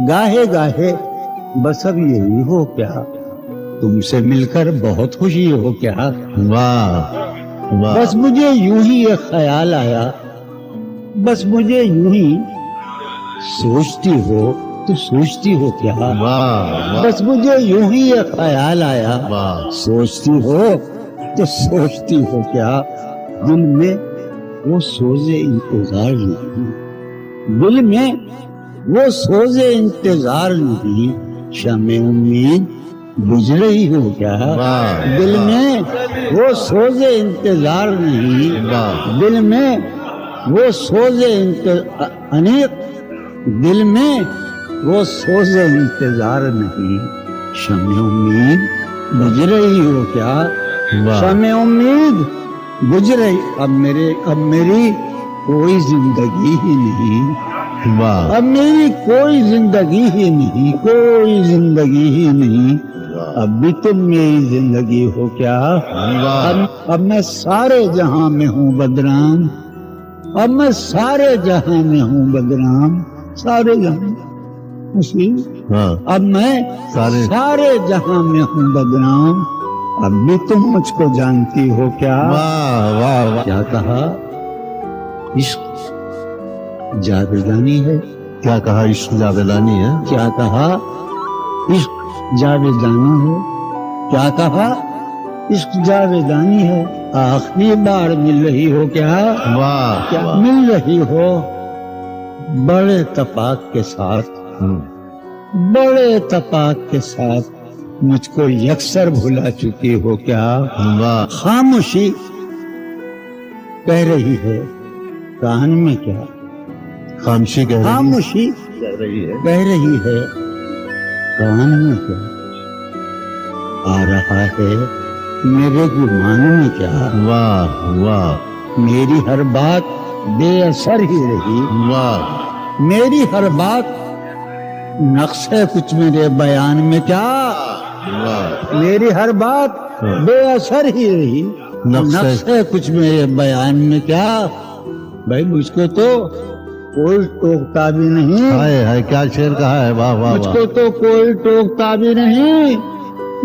گاہے گاہے بس اب یہی ہو کیا، تم سے مل کر بہت خوشی ہو کیا، واہ واہ بس مجھے یوں ہی ایک خیال آیا، بس مجھے یوں ہی سوچتی ہو تو سوچتی ہو کیا، واہ بس مجھے یوں ہی ایک خیال آیا، واہ سوچتی ہو تو سوچتی ہو کیا، دل میں وہ سوز انتظار نہیں، دل میں وہ سوز انتظار نہیں، شمع امید بجھ رہی ہو کیا، واہ دل میں وہ سوز انتظار نہیں، واہ دل میں وہ سوز انیق، دل میں وہ سوز انتظار نہیں، شمع امید بجھ رہی ہو کیا، واہ شمع امید بجھ رہی، اب میری کوئی زندگی ہی نہیں، واہ اب میری کوئی زندگی ہی نہیں، کوئی زندگی ہی نہیں، اب بھی تم میری زندگی ہو کیا، اب میں سارے جہاں میں ہوں بدنام، اب میں سارے جہاں میں ہوں بدنام، سارے جہاں ہاں اب میں سارے سارے جہاں میں ہوں بدنام، اب بھی تم مجھ کو جانتی ہو کیا، واہ واہ واہ کیا کہا عشق جاویدانی ہے، کیا کہا عشق جاویدانی ہے، کیا کہا عشق جاویدانی ہے، کیا کہا عشق جاویدانی ہے، آخری بار مل رہی ہو کیا، واہ کیا واہ مل رہی ہو بڑے اتفاق کے ساتھ، بڑے اتفاق کے ساتھ مجھ کو یکسر بھلا چکی ہو کیا، واہ خاموشی کہہ رہی ہے کان میں کیا، خاموشی کہہ خاموشی رہی ہے کہہ رہی ہے کان میں کیا، آ رہا ہے میرے گمان میں کیا، واہ واہ میری ہر بات بے اثر ہی رہی، واہ میری ہر بات نقص ہے کچھ میرے بیان میں کیا، واہ میری ہر بات بے اثر ہی رہی، نقص ہے کچھ میرے بیان میں کیا، بھائی مجھ کو تو کوئی ٹوکتا بھی نہیں، ہائے ہائے کیا شعر کہا ہے، واہ واہ مجھ واہ کو تو کوئی ٹوکتا بھی نہیں،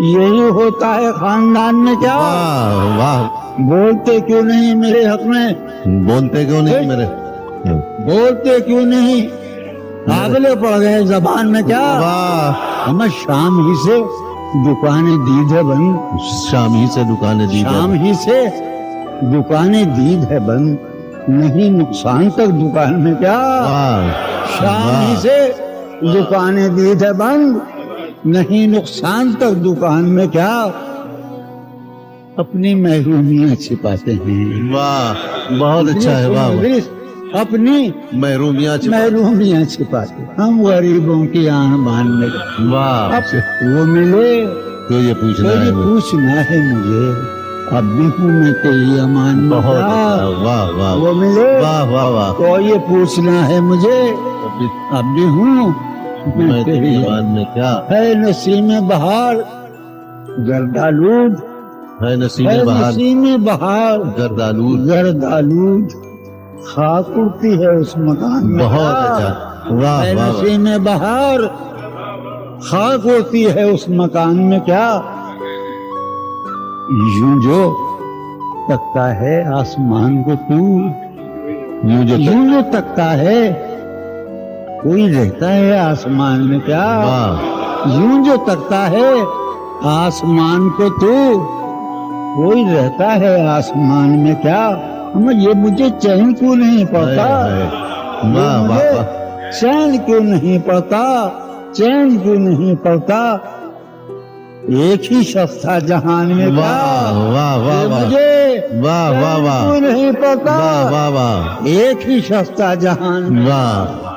یہی ہوتا ہے خاندان میں کیا، واہ واہ بولتے کیوں نہیں میرے حق میں، بولتے کیوں نہیں میرے، بولتے کیوں نہیں، آگلے پڑ گئے زبان میں کیا، واہ ہمیں شام ہی سے دکانیں دید ہے بند، شام ہی سے دکانیں دی شام ہی سے دکانیں دید ہے بند، نہیں نقصان تک دکان میں کیا، شام ہی سے دکانیں دید ہے بند، نہیں نقصان تک دکان میں کیا، اپنی محرومیاں چھپاتے ہیں، واہ بہت اچھا ہے، واہ واہ اپنی محرومیاں محرومیاں چھپاتے، ہم غریبوں کی آن بان میں، واہ اب وہ ملے تو یہ تو پوچھنا ہے یہ پوچھنا ہے مجھے، اب بھی ہوں میں تیری امان میں بہت کیا، اچھا، واہ واہ وہ ملے واہ واہ واہ تو یہ پوچھنا ہے مجھے، اب بھی ہوں میں تیری ایمان میں کیا ہے نسیم بہار گردالود، ہے نسیم ہے بہار نسیم بہار گردالود، گردالود، خاک اڑتی ہے اس مکان میں بہت اچھا، واہ ہے واہ واہ نسیم بہار خاک اڑتی ہے اس مکان میں کیا، یوں جو تکتا ہے آسمان کو تو، یوں جو تکتا ہے کوئی رہتا ہے آسمان میں کیا، واہ یوں جو تکتا ہے آسمان کو تو کوئی رہتا ہے آسمان میں کیا، یہ مجھے چین کیوں نہیں پڑتا، واہ مجھے واہ چین کیوں نہیں پڑتا، چین کیوں نہیں پڑتا، ایک ہی شخص تھا جہان میں کیا، واہ واہ یہ واہ مجھے واہ واہ چین واہ کیوں نہیں پڑتا، واہ واہ واہ ایک ہی شخص تھا جہان میں، واہ